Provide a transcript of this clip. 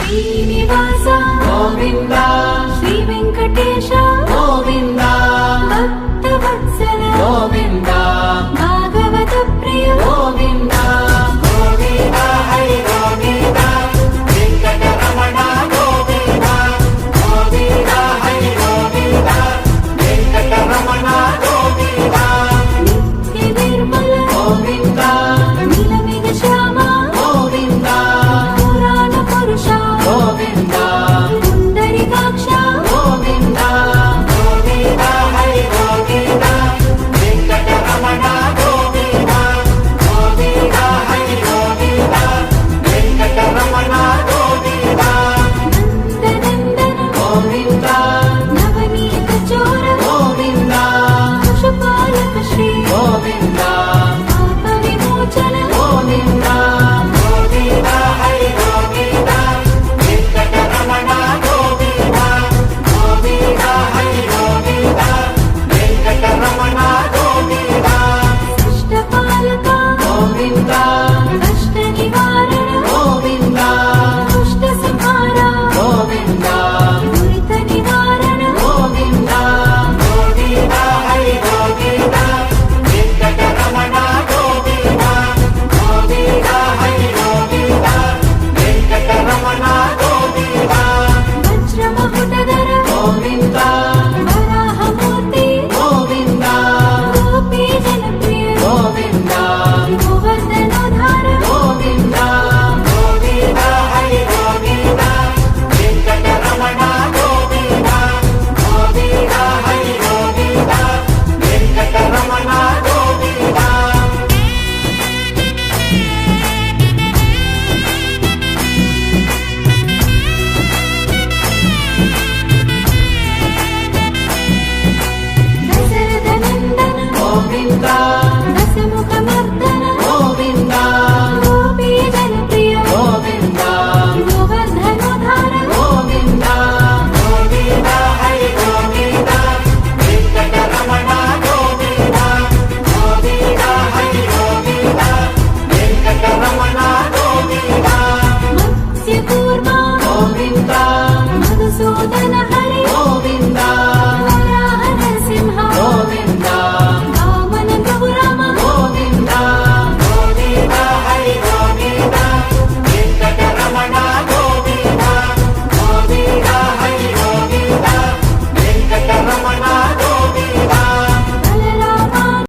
శ్రీనివాస గోవింద శ్రీ వెంకటేశ గోవింద భక్తవత్సల గోవింద భాగవత ప్రియ గోవింద గోవింద హరి గోవింద వెంకటరమణ గోవింద గోవింద హరి గోవింద వెంకటరమణ గోవింద నిత్య నిర్మల గోవింద నీలమేఘ శ్యామ గోవింద పురాణ పురుష గోవింద పుండరీకాక్ష గోవింద గోవింద హరి గోవింద వెంకటరమణ గోవింద గోవింద హరి గోవింద వెంకటరమణ గోవింద నందనందన గోవింద నవనీత చోర గోవింద పశుపాలక శ్రీ గోవింద పాప విమోచన గోవింద గోవింద హరి గోవింద వెంకటరమణ గోవింద గోవింద హరి గోవింద వెంకటరమణ గోవింద అష్టపాలక గోవింద కష్ట నివారణ గోవింద దుష్ట సంహార గోవింద దురిత నివారణ గోవింద గోవింద హరి గోవింద వెంకటరమణ గోవింద గోవింద హరి గోవింద వెంకటరమణ గోవింద వజ్రమకుటధర గోవింద వరాహమూర్తి గోవింద గోపీ జనప్రియ గోవింద గోవర్ధనోద్ధార గోవింద గోవింద హరి గోవింద వెంకటరమణ గోవింద గోవింద హరి గోవింద వెంకటరమణ గోవింద దశరథ నందన గోవింద